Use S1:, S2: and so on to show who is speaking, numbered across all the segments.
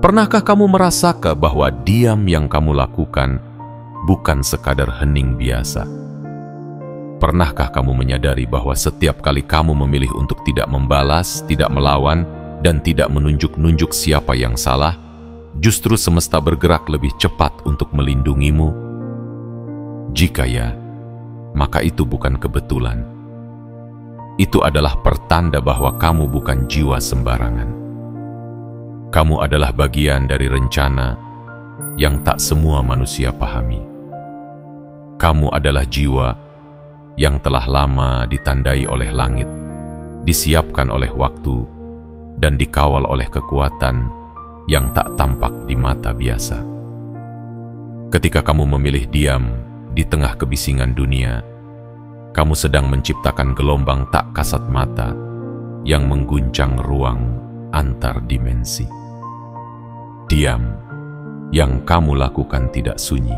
S1: Pernahkah kamu merasakah bahwa diam yang kamu lakukan bukan sekadar hening biasa? Pernahkah kamu menyadari bahwa setiap kali kamu memilih untuk tidak membalas, tidak melawan, dan tidak menunjuk-nunjuk siapa yang salah, justru semesta bergerak lebih cepat untuk melindungimu? Jika ya, maka itu bukan kebetulan. Itu adalah pertanda bahwa kamu bukan jiwa sembarangan. Kamu adalah bagian dari rencana yang tak semua manusia pahami. Kamu adalah jiwa yang telah lama ditandai oleh langit, disiapkan oleh waktu, dan dikawal oleh kekuatan yang tak tampak di mata biasa. Ketika kamu memilih diam di tengah kebisingan dunia, kamu sedang menciptakan gelombang tak kasat mata yang mengguncang ruang antar dimensi. Diam yang kamu lakukan tidak sunyi.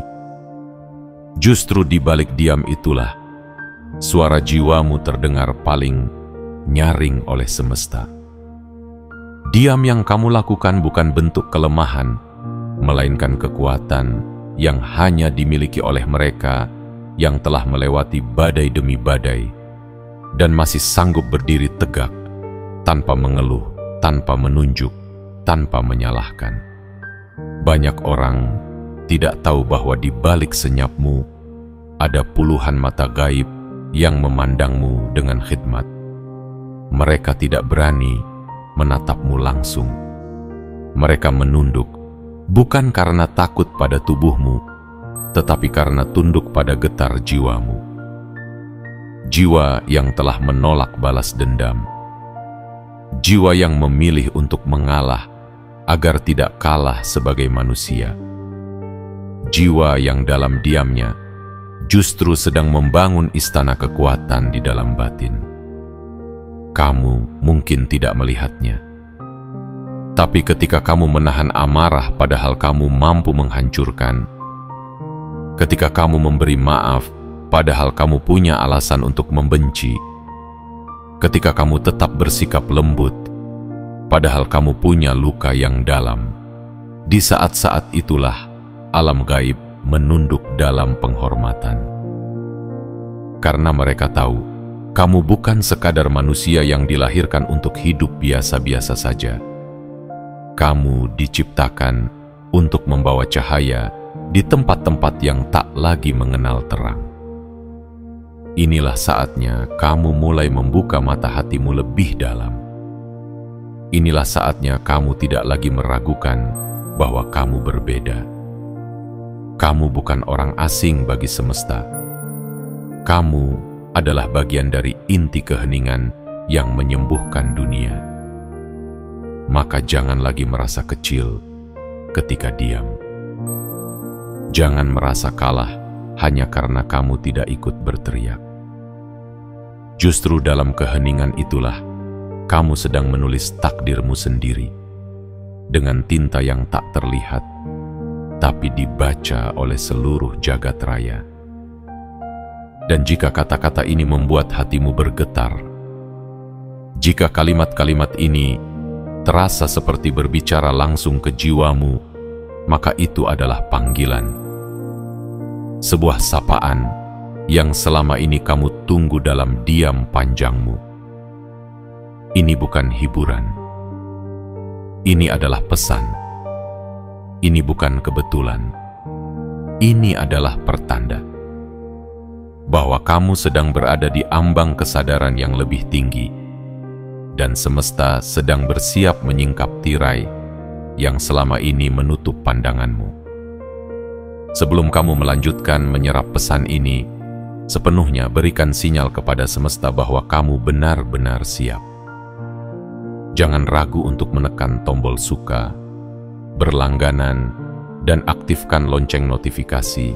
S1: Justru di balik diam itulah suara jiwamu terdengar paling nyaring oleh semesta. Diam yang kamu lakukan bukan bentuk kelemahan, melainkan kekuatan yang hanya dimiliki oleh mereka yang telah melewati badai demi badai dan masih sanggup berdiri tegak tanpa mengeluh, tanpa menunjuk, tanpa menyalahkan. Banyak orang tidak tahu bahwa di balik senyapmu ada puluhan mata gaib yang memandangmu dengan khidmat. Mereka tidak berani menatapmu langsung. Mereka menunduk bukan karena takut pada tubuhmu, tetapi karena tunduk pada getar jiwamu. Jiwa yang telah menolak balas dendam. Jiwa yang memilih untuk mengalah agar tidak kalah sebagai manusia. Jiwa yang dalam diamnya justru sedang membangun istana kekuatan di dalam batin. Kamu mungkin tidak melihatnya. Tapi ketika kamu menahan amarah padahal kamu mampu menghancurkan, ketika kamu memberi maaf padahal kamu punya alasan untuk membenci, ketika kamu tetap bersikap lembut padahal kamu punya luka yang dalam, di saat-saat itulah alam gaib menunduk dalam penghormatan. Karena mereka tahu, kamu bukan sekadar manusia yang dilahirkan untuk hidup biasa-biasa saja. Kamu diciptakan untuk membawa cahaya di tempat-tempat yang tak lagi mengenal terang. Inilah saatnya kamu mulai membuka mata hatimu lebih dalam. Inilah saatnya kamu tidak lagi meragukan bahwa kamu berbeda. Kamu bukan orang asing bagi semesta. Kamu adalah bagian dari inti keheningan yang menyembuhkan dunia. Maka jangan lagi merasa kecil ketika diam. Jangan merasa kalah hanya karena kamu tidak ikut berteriak. Justru dalam keheningan itulah kamu sedang menulis takdirmu sendiri dengan tinta yang tak terlihat, tapi dibaca oleh seluruh jagat raya. Dan jika kata-kata ini membuat hatimu bergetar, jika kalimat-kalimat ini terasa seperti berbicara langsung ke jiwamu, maka itu adalah panggilan. Sebuah sapaan yang selama ini kamu tunggu dalam diam panjangmu. Ini bukan hiburan. Ini adalah pesan. Ini bukan kebetulan. Ini adalah pertanda bahwa kamu sedang berada di ambang kesadaran yang lebih tinggi, dan semesta sedang bersiap menyingkap tirai yang selama ini menutup pandanganmu. Sebelum kamu melanjutkan menyerap pesan ini, sepenuhnya berikan sinyal kepada semesta bahwa kamu benar-benar siap. Jangan ragu untuk menekan tombol suka, berlangganan, dan aktifkan lonceng notifikasi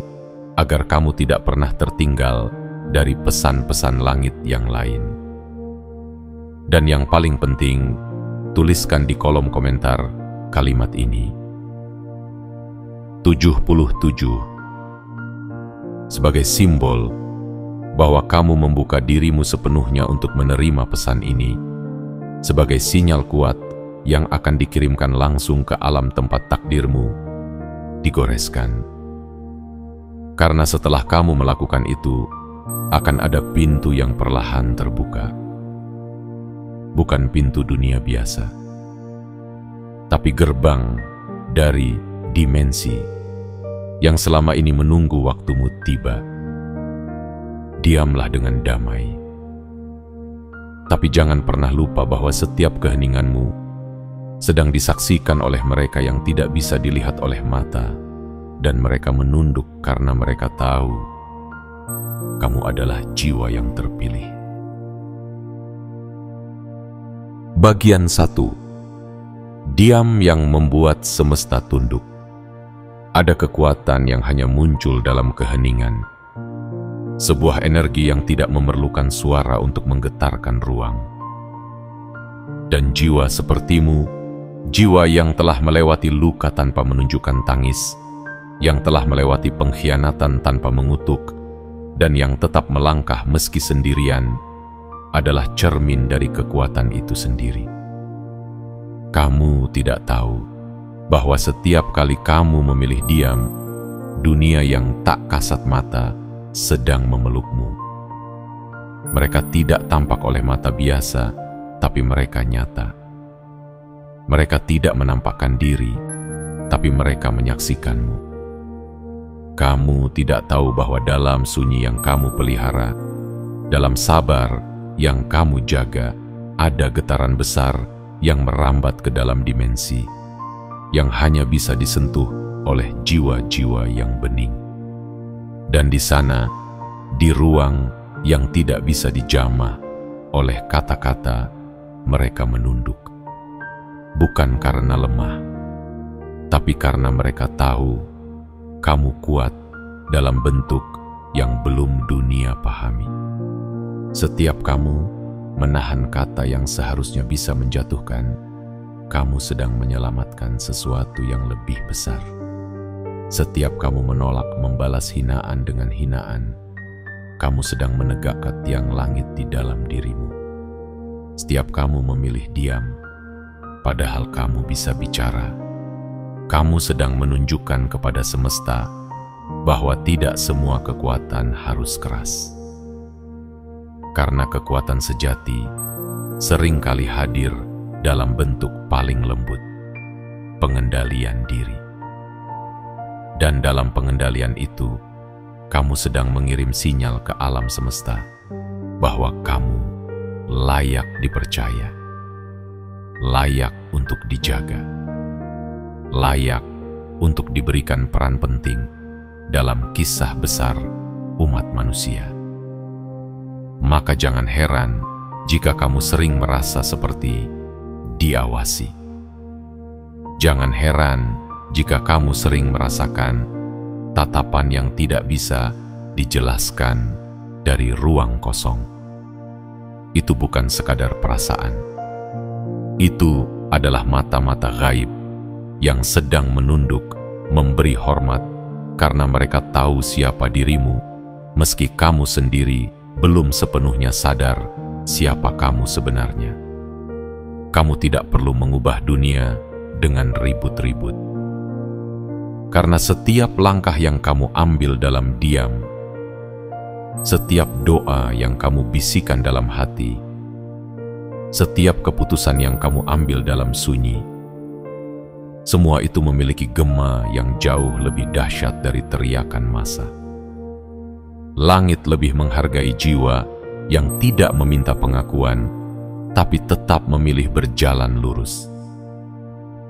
S1: agar kamu tidak pernah tertinggal dari pesan-pesan langit yang lain. Dan yang paling penting, tuliskan di kolom komentar kalimat ini. 77 sebagai simbol bahwa kamu membuka dirimu sepenuhnya untuk menerima pesan ini, sebagai sinyal kuat yang akan dikirimkan langsung ke alam tempat takdirmu digoreskan. Karena setelah kamu melakukan itu, akan ada pintu yang perlahan terbuka. Bukan pintu dunia biasa, tapi gerbang dari dimensi yang selama ini menunggu waktumu tiba. Diamlah dengan damai. Tapi jangan pernah lupa bahwa setiap keheninganmu sedang disaksikan oleh mereka yang tidak bisa dilihat oleh mata, dan mereka menunduk karena mereka tahu kamu adalah jiwa yang terpilih. Bagian 1. Diam yang membuat semesta tunduk. Ada kekuatan yang hanya muncul dalam keheningan. Sebuah energi yang tidak memerlukan suara untuk menggetarkan ruang. Dan jiwa sepertimu, jiwa yang telah melewati luka tanpa menunjukkan tangis, yang telah melewati pengkhianatan tanpa mengutuk, dan yang tetap melangkah meski sendirian, adalah cermin dari kekuatan itu sendiri. Kamu tidak tahu bahwa setiap kali kamu memilih diam, dunia yang tak kasat mata sedang memelukmu. Mereka tidak tampak oleh mata biasa, tapi mereka nyata. Mereka tidak menampakkan diri, tapi mereka menyaksikanmu. Kamu tidak tahu bahwa dalam sunyi yang kamu pelihara, dalam sabar yang kamu jaga, ada getaran besar yang merambat ke dalam dimensi, yang hanya bisa disentuh oleh jiwa-jiwa yang bening. Dan di sana, di ruang yang tidak bisa dijamah oleh kata-kata, mereka menunduk. Bukan karena lemah, tapi karena mereka tahu kamu kuat dalam bentuk yang belum dunia pahami. Setiap kamu menahan kata yang seharusnya bisa menjatuhkan, kamu sedang menyelamatkan sesuatu yang lebih besar. Setiap kamu menolak membalas hinaan dengan hinaan, kamu sedang menegakkan tiang langit di dalam dirimu. Setiap kamu memilih diam, padahal kamu bisa bicara, kamu sedang menunjukkan kepada semesta bahwa tidak semua kekuatan harus keras. Karena kekuatan sejati seringkali hadir dalam bentuk paling lembut, pengendalian diri. Dan dalam pengendalian itu, kamu sedang mengirim sinyal ke alam semesta bahwa kamu layak dipercaya, layak untuk dijaga, layak untuk diberikan peran penting dalam kisah besar umat manusia. Maka jangan heran jika kamu sering merasa seperti diawasi. Jangan heran jika kamu sering merasakan tatapan yang tidak bisa dijelaskan dari ruang kosong. Itu bukan sekadar perasaan. Itu adalah mata-mata gaib yang sedang menunduk, memberi hormat karena mereka tahu siapa dirimu, meski kamu sendiri belum sepenuhnya sadar siapa kamu sebenarnya. Kamu tidak perlu mengubah dunia dengan ribut-ribut. Karena setiap langkah yang kamu ambil dalam diam, setiap doa yang kamu bisikan dalam hati, setiap keputusan yang kamu ambil dalam sunyi, semua itu memiliki gema yang jauh lebih dahsyat dari teriakan massa. Langit lebih menghargai jiwa yang tidak meminta pengakuan, tapi tetap memilih berjalan lurus.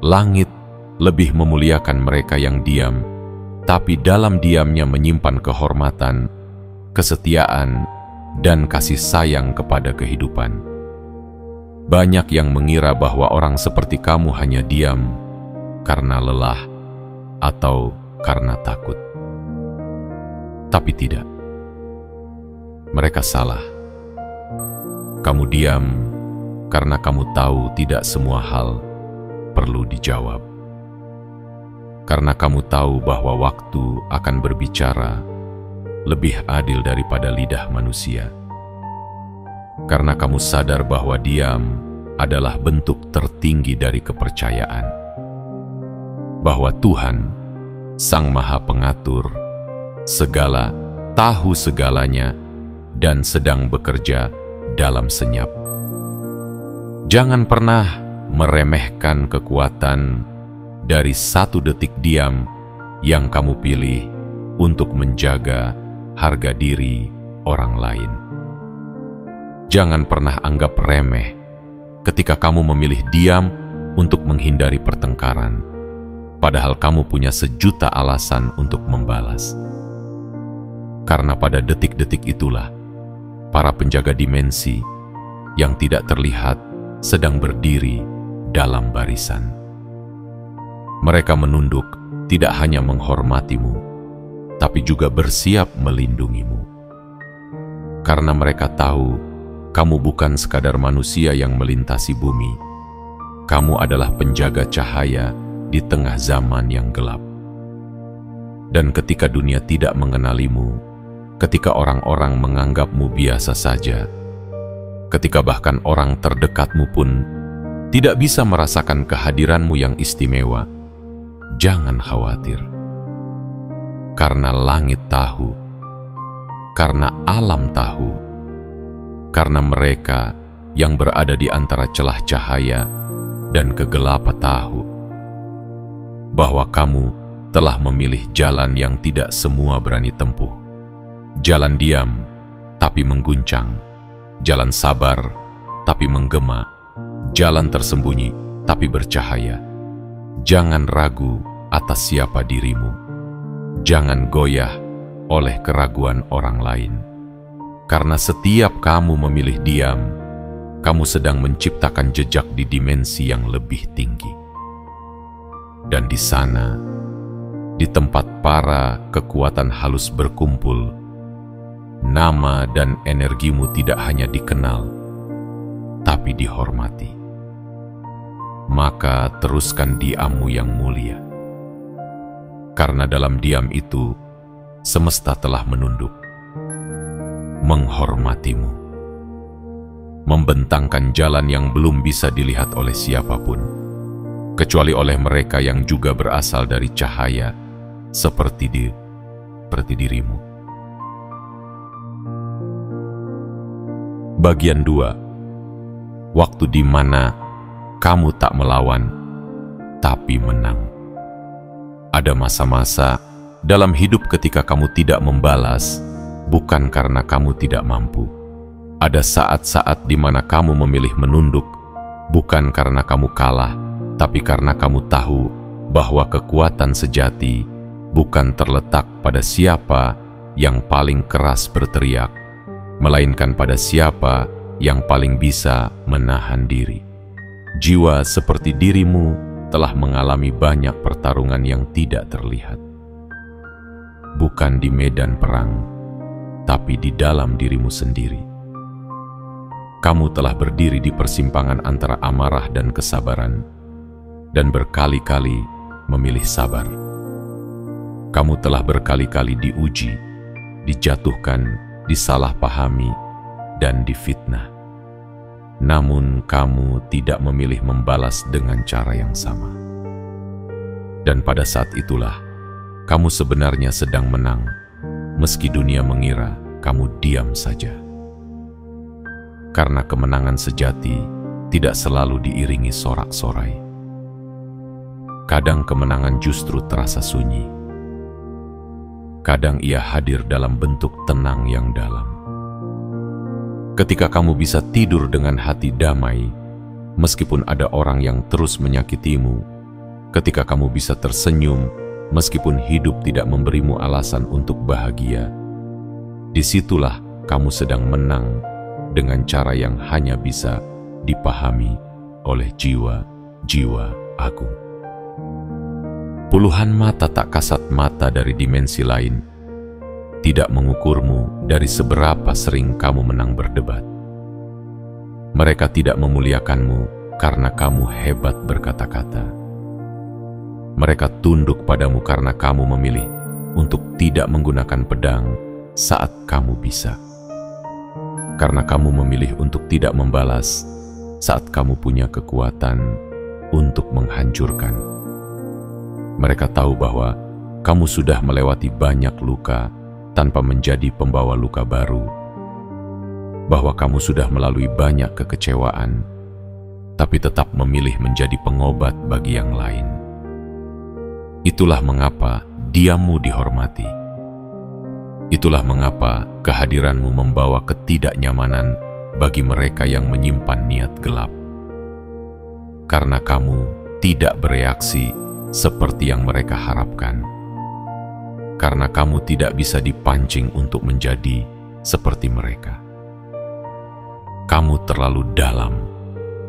S1: Langit lebih memuliakan mereka yang diam, tapi dalam diamnya menyimpan kehormatan, kesetiaan, dan kasih sayang kepada kehidupan. Banyak yang mengira bahwa orang seperti kamu hanya diam karena lelah atau karena takut. Tapi tidak. Mereka salah. Kamu diam karena kamu tahu tidak semua hal perlu dijawab. Karena kamu tahu bahwa waktu akan berbicara lebih adil daripada lidah manusia. Karena kamu sadar bahwa diam adalah bentuk tertinggi dari kepercayaan bahwa Tuhan, Sang Maha Pengatur, segala, tahu segalanya, dan sedang bekerja dalam senyap. Jangan pernah meremehkan kekuatan dari satu detik diam yang kamu pilih untuk menjaga harga diri orang lain. Jangan pernah anggap remeh ketika kamu memilih diam untuk menghindari pertengkaran, padahal kamu punya sejuta alasan untuk membalas. Karena pada detik-detik itulah, para penjaga dimensi yang tidak terlihat sedang berdiri dalam barisan. Mereka menunduk tidak hanya menghormatimu, tapi juga bersiap melindungimu. Karena mereka tahu kamu bukan sekadar manusia yang melintasi bumi. Kamu adalah penjaga cahaya di tengah zaman yang gelap. Dan ketika dunia tidak mengenalimu, ketika orang-orang menganggapmu biasa saja, ketika bahkan orang terdekatmu pun tidak bisa merasakan kehadiranmu yang istimewa, jangan khawatir. Karena langit tahu, karena alam tahu, karena mereka yang berada di antara celah cahaya dan kegelapan tahu bahwa kamu telah memilih jalan yang tidak semua berani tempuh. Jalan diam tapi mengguncang, jalan sabar tapi menggema, jalan tersembunyi tapi bercahaya. Jangan ragu atas siapa dirimu. Jangan goyah oleh keraguan orang lain. Karena setiap kamu memilih diam, kamu sedang menciptakan jejak di dimensi yang lebih tinggi. Dan di sana, di tempat para kekuatan halus berkumpul, nama dan energimu tidak hanya dikenal, tapi dihormati. Maka teruskan diammu yang mulia. Karena dalam diam itu, semesta telah menunduk, menghormatimu, membentangkan jalan yang belum bisa dilihat oleh siapapun, kecuali oleh mereka yang juga berasal dari cahaya seperti dirimu. Bagian 2. Waktu di mana kamu tak melawan, tapi menang. Ada masa-masa dalam hidup ketika kamu tidak membalas, bukan karena kamu tidak mampu. Ada saat-saat di mana kamu memilih menunduk, bukan karena kamu kalah, tapi karena kamu tahu bahwa kekuatan sejati bukan terletak pada siapa yang paling keras berteriak, melainkan pada siapa yang paling bisa menahan diri. Jiwa seperti dirimu telah mengalami banyak pertarungan yang tidak terlihat. Bukan di medan perang, tapi di dalam dirimu sendiri. Kamu telah berdiri di persimpangan antara amarah dan kesabaran, dan berkali-kali memilih sabar. Kamu telah berkali-kali diuji, dijatuhkan, disalahpahami, dan difitnah. Namun kamu tidak memilih membalas dengan cara yang sama. Dan pada saat itulah, kamu sebenarnya sedang menang, meski dunia mengira kamu diam saja. Karena kemenangan sejati tidak selalu diiringi sorak-sorai. Kadang kemenangan justru terasa sunyi. Kadang ia hadir dalam bentuk tenang yang dalam. Ketika kamu bisa tidur dengan hati damai, meskipun ada orang yang terus menyakitimu, ketika kamu bisa tersenyum, meskipun hidup tidak memberimu alasan untuk bahagia, disitulah kamu sedang menang dengan cara yang hanya bisa dipahami oleh jiwa-jiwa agung. Puluhan mata tak kasat mata dari dimensi lain tidak mengukurmu dari seberapa sering kamu menang berdebat. Mereka tidak memuliakanmu karena kamu hebat berkata-kata. Mereka tunduk padamu karena kamu memilih untuk tidak menggunakan pedang saat kamu bisa. Karena kamu memilih untuk tidak membalas saat kamu punya kekuatan untuk menghancurkan. Mereka tahu bahwa kamu sudah melewati banyak luka tanpa menjadi pembawa luka baru, bahwa kamu sudah melalui banyak kekecewaan, tapi tetap memilih menjadi pengobat bagi yang lain. Itulah mengapa diammu dihormati. Itulah mengapa kehadiranmu membawa ketidaknyamanan bagi mereka yang menyimpan niat gelap. Karena kamu tidak bereaksi seperti yang mereka harapkan. Karena kamu tidak bisa dipancing untuk menjadi seperti mereka. Kamu terlalu dalam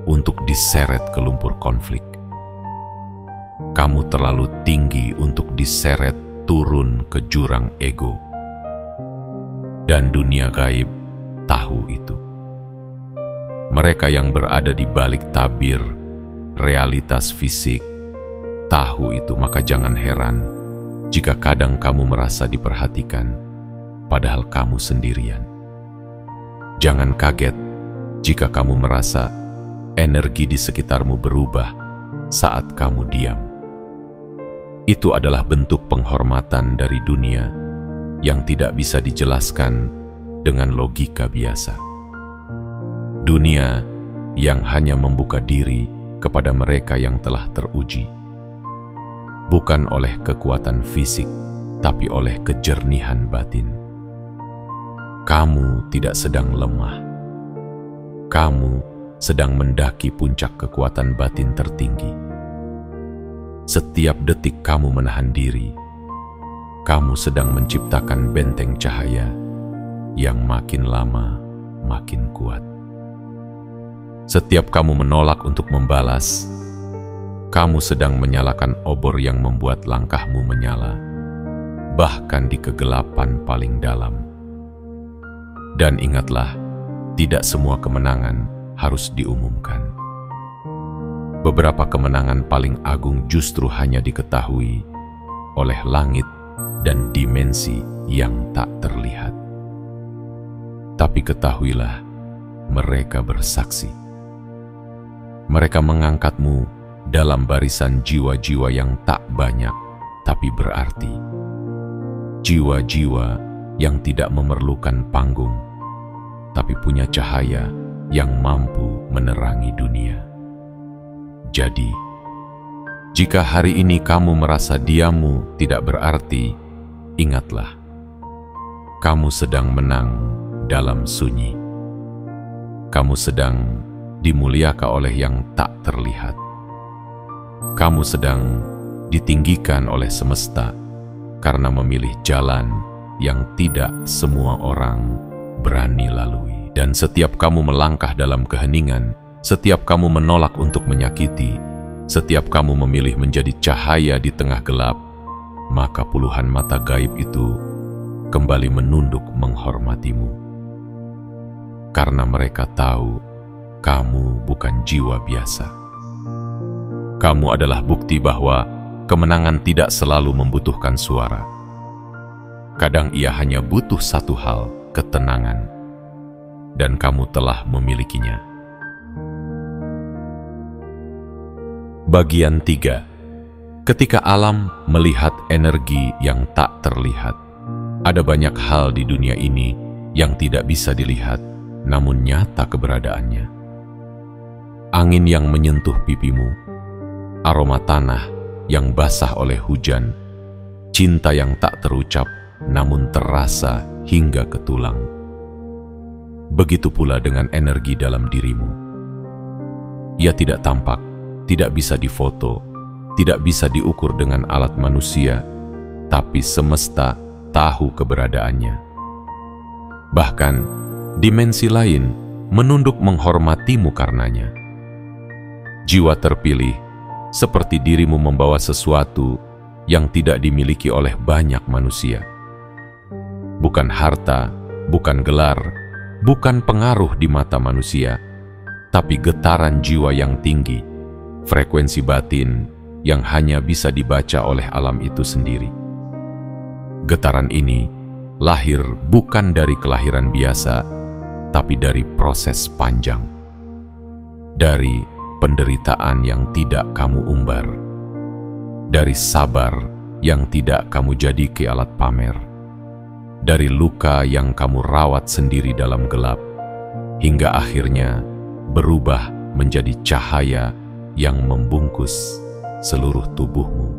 S1: untuk diseret ke lumpur konflik. Kamu terlalu tinggi untuk diseret turun ke jurang ego. Dan dunia gaib tahu itu. Mereka yang berada di balik tabir realitas fisik tahu itu, maka jangan heran jika kadang kamu merasa diperhatikan padahal kamu sendirian. Jangan kaget jika kamu merasa energi di sekitarmu berubah saat kamu diam. Itu adalah bentuk penghormatan dari dunia yang tidak bisa dijelaskan dengan logika biasa. Dunia yang hanya membuka diri kepada mereka yang telah teruji, bukan oleh kekuatan fisik, tapi oleh kejernihan batin. Kamu tidak sedang lemah. Kamu sedang mendaki puncak kekuatan batin tertinggi. Setiap detik kamu menahan diri, kamu sedang menciptakan benteng cahaya yang makin lama makin kuat. Setiap kamu menolak untuk membalas, kamu sedang menyalakan obor yang membuat langkahmu menyala, bahkan di kegelapan paling dalam. Dan ingatlah, tidak semua kemenangan harus diumumkan. Beberapa kemenangan paling agung justru hanya diketahui oleh langit dan dimensi yang tak terlihat. Tapi ketahuilah, mereka bersaksi. Mereka mengangkatmu dalam barisan jiwa-jiwa yang tak banyak, tapi berarti. Jiwa-jiwa yang tidak memerlukan panggung, tapi punya cahaya yang mampu menerangi dunia. Jadi, jika hari ini kamu merasa diammu tidak berarti, ingatlah, kamu sedang menang dalam sunyi. Kamu sedang dimuliakan oleh yang tak terlihat. Kamu sedang ditinggikan oleh semesta karena memilih jalan yang tidak semua orang berani lalui. Dan setiap kamu melangkah dalam keheningan, setiap kamu menolak untuk menyakiti, setiap kamu memilih menjadi cahaya di tengah gelap, maka puluhan mata gaib itu kembali menunduk menghormatimu. Karena mereka tahu kamu bukan jiwa biasa. Kamu adalah bukti bahwa kemenangan tidak selalu membutuhkan suara. Kadang ia hanya butuh satu hal, ketenangan. Dan kamu telah memilikinya. Bagian 3. Ketika alam melihat energi yang tak terlihat, ada banyak hal di dunia ini yang tidak bisa dilihat, namun nyata keberadaannya. Angin yang menyentuh pipimu, aroma tanah yang basah oleh hujan, cinta yang tak terucap namun terasa hingga ke tulang. Begitu pula dengan energi dalam dirimu. Ia tidak tampak, tidak bisa difoto, tidak bisa diukur dengan alat manusia, tapi semesta tahu keberadaannya. Bahkan, dimensi lain menunduk menghormatimu karenanya. Jiwa terpilih, seperti dirimu membawa sesuatu yang tidak dimiliki oleh banyak manusia. Bukan harta, bukan gelar, bukan pengaruh di mata manusia, tapi getaran jiwa yang tinggi, frekuensi batin yang hanya bisa dibaca oleh alam itu sendiri. Getaran ini lahir bukan dari kelahiran biasa, tapi dari proses panjang. dari penderitaan yang tidak kamu umbar, dari sabar yang tidak kamu jadikan alat pamer, dari luka yang kamu rawat sendiri dalam gelap, hingga akhirnya berubah menjadi cahaya yang membungkus seluruh tubuhmu.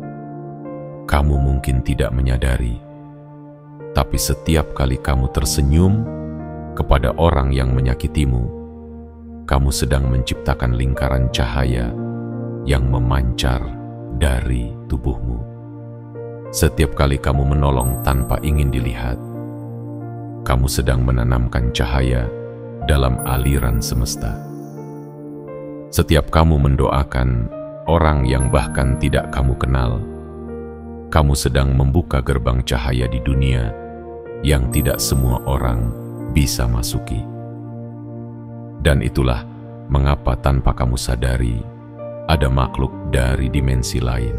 S1: Kamu mungkin tidak menyadari, tapi setiap kali kamu tersenyum kepada orang yang menyakitimu, kamu sedang menciptakan lingkaran cahaya yang memancar dari tubuhmu. Setiap kali kamu menolong tanpa ingin dilihat, kamu sedang menanamkan cahaya dalam aliran semesta. Setiap kamu mendoakan orang yang bahkan tidak kamu kenal, kamu sedang membuka gerbang cahaya di dunia yang tidak semua orang bisa masuki. Dan itulah mengapa tanpa kamu sadari, ada makhluk dari dimensi lain,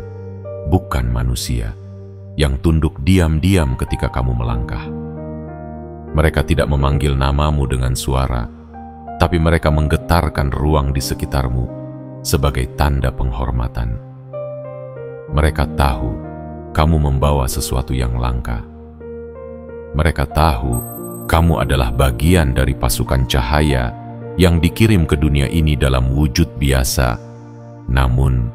S1: bukan manusia, yang tunduk diam-diam ketika kamu melangkah. Mereka tidak memanggil namamu dengan suara, tapi mereka menggetarkan ruang di sekitarmu sebagai tanda penghormatan. Mereka tahu kamu membawa sesuatu yang langka. Mereka tahu kamu adalah bagian dari pasukan cahaya yang dikirim ke dunia ini dalam wujud biasa, namun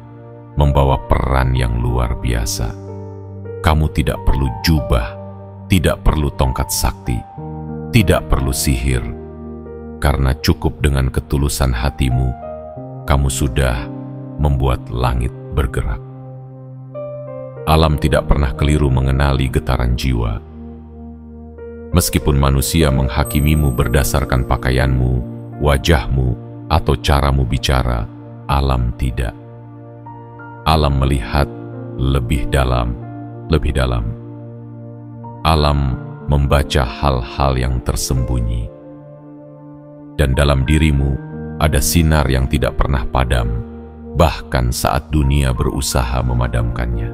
S1: membawa peran yang luar biasa. Kamu tidak perlu jubah, tidak perlu tongkat sakti, tidak perlu sihir, karena cukup dengan ketulusan hatimu, kamu sudah membuat langit bergerak. Alam tidak pernah keliru mengenali getaran jiwa. Meskipun manusia menghakimimu berdasarkan pakaianmu, wajahmu, atau caramu bicara, alam tidak. Alam melihat lebih dalam, lebih dalam. Alam membaca hal-hal yang tersembunyi. Dan dalam dirimu ada sinar yang tidak pernah padam, bahkan saat dunia berusaha memadamkannya.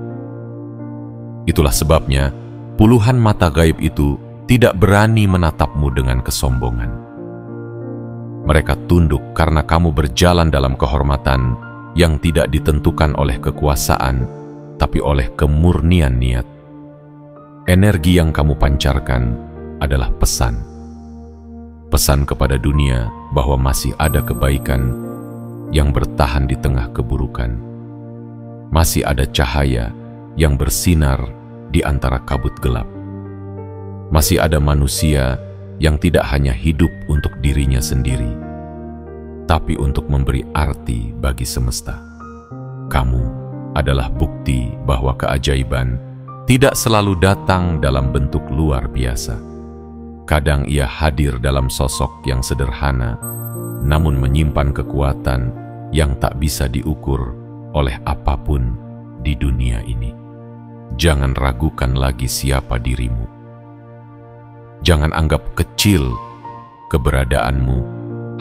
S1: Itulah sebabnya puluhan mata gaib itu tidak berani menatapmu dengan kesombongan. Mereka tunduk karena kamu berjalan dalam kehormatan yang tidak ditentukan oleh kekuasaan, tapi oleh kemurnian niat. Energi yang kamu pancarkan adalah pesan. Pesan kepada dunia bahwa masih ada kebaikan yang bertahan di tengah keburukan. Masih ada cahaya yang bersinar di antara kabut gelap. Masih ada manusia yang tidak hanya hidup untuk dirinya sendiri, tapi untuk memberi arti bagi semesta. Kamu adalah bukti bahwa keajaiban tidak selalu datang dalam bentuk luar biasa. Kadang ia hadir dalam sosok yang sederhana, namun menyimpan kekuatan yang tak bisa diukur oleh apapun di dunia ini. Jangan ragukan lagi siapa dirimu. Jangan anggap kecil keberadaanmu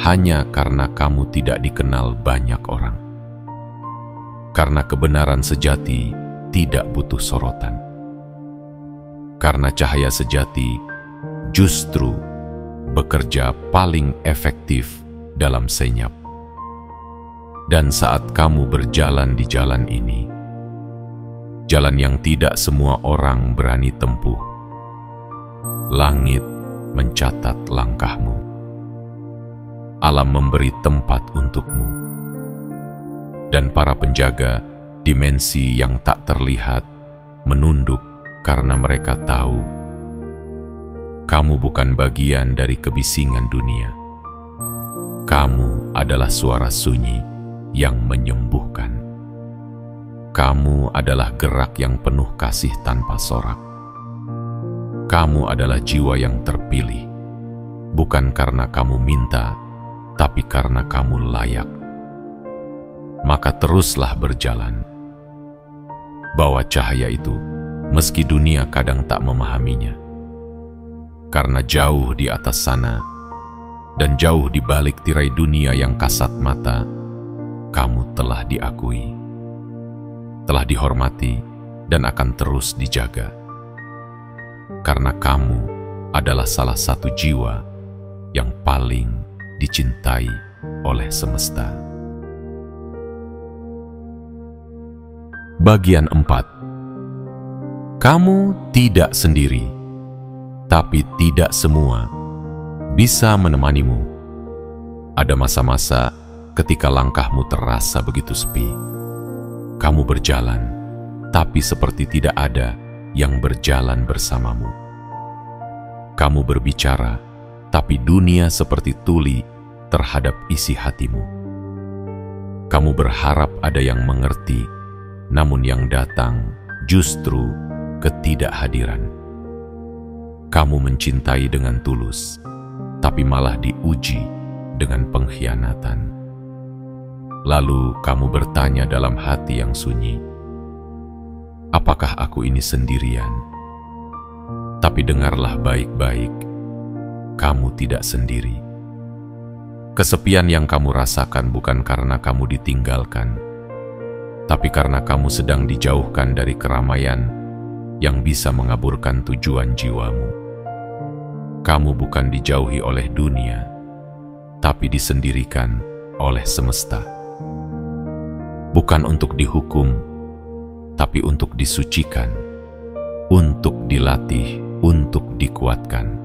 S1: hanya karena kamu tidak dikenal banyak orang. Karena kebenaran sejati tidak butuh sorotan. Karena cahaya sejati justru bekerja paling efektif dalam senyap. Dan saat kamu berjalan di jalan ini, jalan yang tidak semua orang berani tempuh, langit mencatat langkahmu. Alam memberi tempat untukmu. Dan para penjaga dimensi yang tak terlihat menunduk karena mereka tahu kamu bukan bagian dari kebisingan dunia. Kamu adalah suara sunyi yang menyembuhkan. Kamu adalah gerak yang penuh kasih tanpa sorak. Kamu adalah jiwa yang terpilih, bukan karena kamu minta, tapi karena kamu layak. Maka teruslah berjalan. Bawa cahaya itu, meski dunia kadang tak memahaminya. Karena jauh di atas sana, dan jauh di balik tirai dunia yang kasat mata, kamu telah diakui, telah dihormati, dan akan terus dijaga. Karena kamu adalah salah satu jiwa yang paling dicintai oleh semesta. Bagian 4. Kamu tidak sendiri, tapi tidak semua bisa menemanimu. Ada masa-masa ketika langkahmu terasa begitu sepi. Kamu berjalan, tapi seperti tidak ada yang berjalan bersamamu. Kamu berbicara, tapi dunia seperti tuli terhadap isi hatimu. Kamu berharap ada yang mengerti, namun yang datang justru ketidakhadiran. Kamu mencintai dengan tulus, tapi malah diuji dengan pengkhianatan. Lalu kamu bertanya dalam hati yang sunyi, apakah aku ini sendirian? Tapi dengarlah baik-baik, kamu tidak sendiri. Kesepian yang kamu rasakan bukan karena kamu ditinggalkan, tapi karena kamu sedang dijauhkan dari keramaian yang bisa mengaburkan tujuan jiwamu. Kamu bukan dijauhi oleh dunia, tapi disendirikan oleh semesta. Bukan untuk dihukum, tapi untuk disucikan, untuk dilatih, untuk dikuatkan.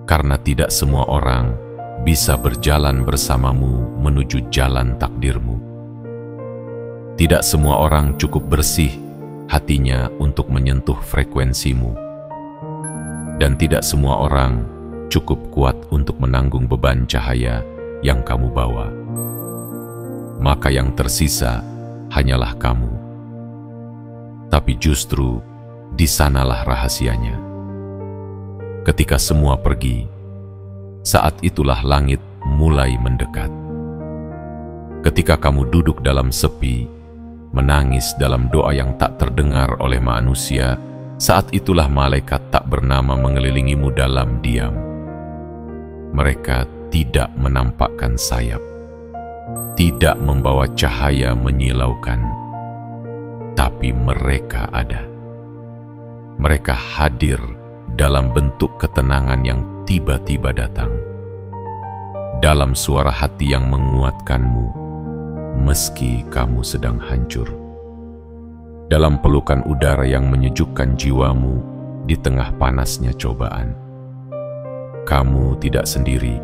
S1: Karena tidak semua orang bisa berjalan bersamamu menuju jalan takdirmu. Tidak semua orang cukup bersih hatinya untuk menyentuh frekuensimu. Dan tidak semua orang cukup kuat untuk menanggung beban cahaya yang kamu bawa. Maka yang tersisa hanyalah kamu. Tapi justru di sanalah rahasianya. Ketika semua pergi, saat itulah langit mulai mendekat. Ketika kamu duduk dalam sepi, menangis dalam doa yang tak terdengar oleh manusia, saat itulah malaikat tak bernama mengelilingimu dalam diam. Mereka tidak menampakkan sayap, tidak membawa cahaya menyilaukan, tapi mereka ada. Mereka hadir dalam bentuk ketenangan yang tiba-tiba datang, dalam suara hati yang menguatkanmu meski kamu sedang hancur, dalam pelukan udara yang menyejukkan jiwamu di tengah panasnya cobaan. Kamu tidak sendiri,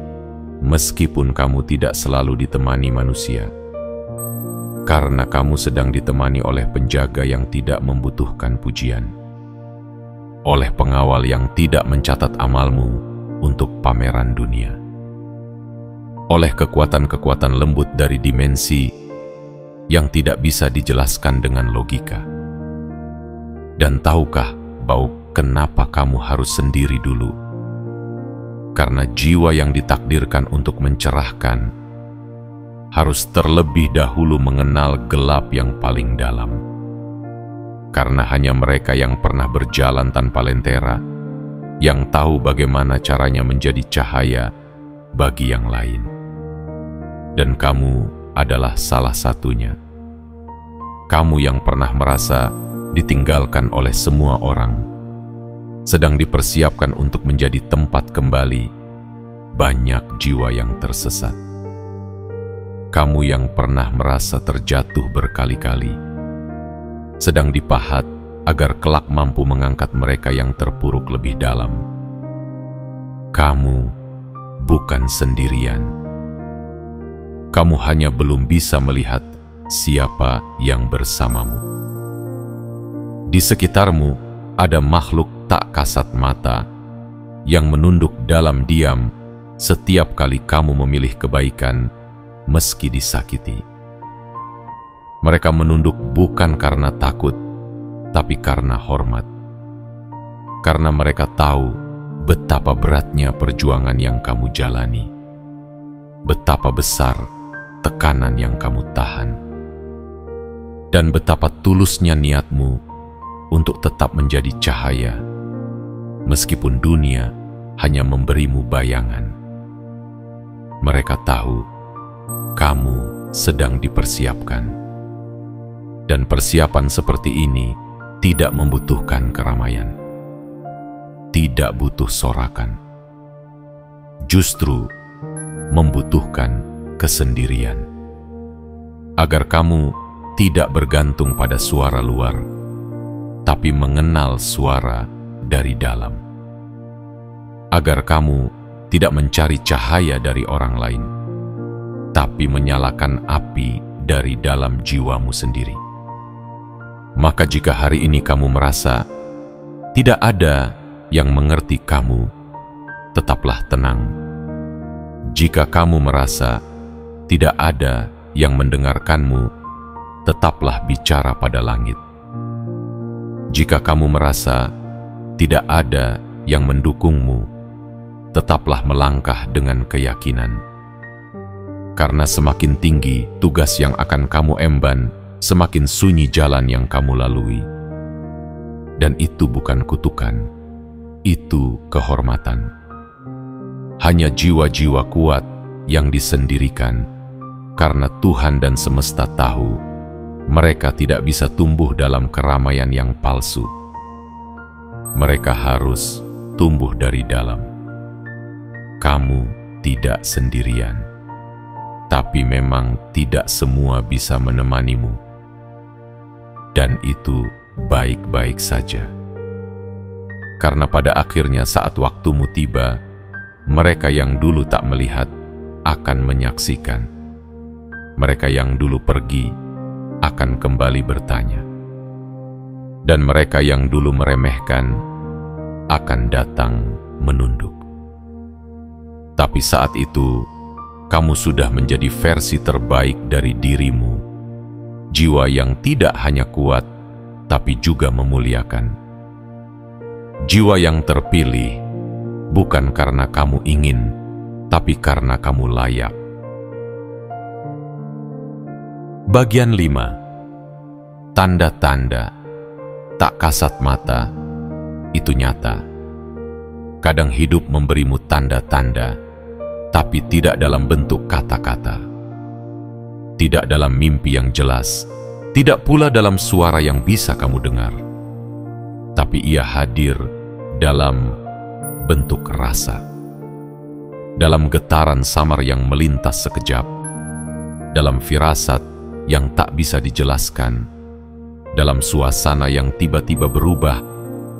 S1: meskipun kamu tidak selalu ditemani manusia, karena kamu sedang ditemani oleh penjaga yang tidak membutuhkan pujian, oleh pengawal yang tidak mencatat amalmu untuk pameran dunia, oleh kekuatan-kekuatan lembut dari dimensi yang tidak bisa dijelaskan dengan logika. Dan tahukah bahwa kenapa kamu harus sendiri dulu? Karena jiwa yang ditakdirkan untuk mencerahkan harus terlebih dahulu mengenal gelap yang paling dalam. Karena hanya mereka yang pernah berjalan tanpa lentera, yang tahu bagaimana caranya menjadi cahaya bagi yang lain. Dan kamu adalah salah satunya. Kamu yang pernah merasa ditinggalkan oleh semua orang, sedang dipersiapkan untuk menjadi tempat kembali banyak jiwa yang tersesat. Kamu yang pernah merasa terjatuh berkali-kali, sedang dipahat agar kelak mampu mengangkat mereka yang terpuruk lebih dalam. Kamu bukan sendirian. Kamu hanya belum bisa melihat siapa yang bersamamu. Di sekitarmu ada makhluk tak kasat mata yang menunduk dalam diam setiap kali kamu memilih kebaikan meski disakiti. Mereka menunduk bukan karena takut, tapi karena hormat. Karena mereka tahu betapa beratnya perjuangan yang kamu jalani, betapa besar tekanan yang kamu tahan, dan betapa tulusnya niatmu untuk tetap menjadi cahaya meskipun dunia hanya memberimu bayangan. Mereka tahu kamu sedang dipersiapkan, dan persiapan seperti ini tidak membutuhkan keramaian, tidak butuh sorakan, justru membutuhkan kesendirian, agar kamu tidak bergantung pada suara luar, tapi mengenal suara dari dalam. Agar kamu tidak mencari cahaya dari orang lain, tapi menyalakan api dari dalam jiwamu sendiri. Maka jika hari ini kamu merasa tidak ada yang mengerti kamu, tetaplah tenang. Jika kamu merasa tidak ada yang mendengarkanmu, tetaplah bicara pada langit. Jika kamu merasa tidak ada yang mendukungmu, tetaplah melangkah dengan keyakinan. Karena semakin tinggi tugas yang akan kamu emban, semakin sunyi jalan yang kamu lalui. Dan itu bukan kutukan, itu kehormatan. Hanya jiwa-jiwa kuat yang disendirikan, karena Tuhan dan semesta tahu mereka tidak bisa tumbuh dalam keramaian yang palsu. Mereka harus tumbuh dari dalam. Kamu tidak sendirian, tapi memang tidak semua bisa menemanimu. Dan itu baik-baik saja. Karena pada akhirnya saat waktumu tiba, mereka yang dulu tak melihat akan menyaksikan. Mereka yang dulu pergi akan kembali bertanya. Dan mereka yang dulu meremehkan akan datang menunduk. Tapi saat itu, kamu sudah menjadi versi terbaik dari dirimu. Jiwa yang tidak hanya kuat, tapi juga memuliakan. Jiwa yang terpilih, bukan karena kamu ingin, tapi karena kamu layak. Bagian 5. Tanda-tanda tak kasat mata, itu nyata. Kadang hidup memberimu tanda-tanda, tapi tidak dalam bentuk kata-kata. Tidak dalam mimpi yang jelas, tidak pula dalam suara yang bisa kamu dengar. Tapi ia hadir dalam bentuk rasa. Dalam getaran samar yang melintas sekejap. Dalam firasat yang tak bisa dijelaskan. Dalam suasana yang tiba-tiba berubah,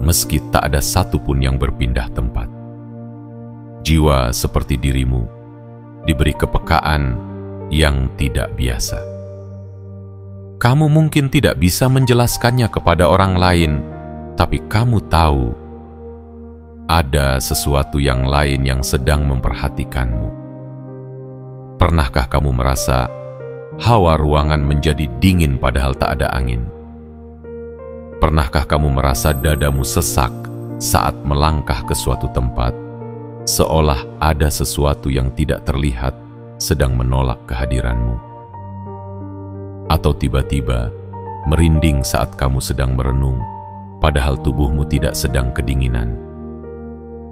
S1: meski tak ada satupun yang berpindah tempat. Jiwa seperti dirimu diberi kepekaan yang tidak biasa. Kamu mungkin tidak bisa menjelaskannya kepada orang lain, tapi kamu tahu ada sesuatu yang lain yang sedang memperhatikanmu. Pernahkah kamu merasa hawa ruangan menjadi dingin padahal tak ada angin? Pernahkah kamu merasa dadamu sesak saat melangkah ke suatu tempat, seolah ada sesuatu yang tidak terlihat sedang menolak kehadiranmu? Atau tiba-tiba merinding saat kamu sedang merenung, padahal tubuhmu tidak sedang kedinginan?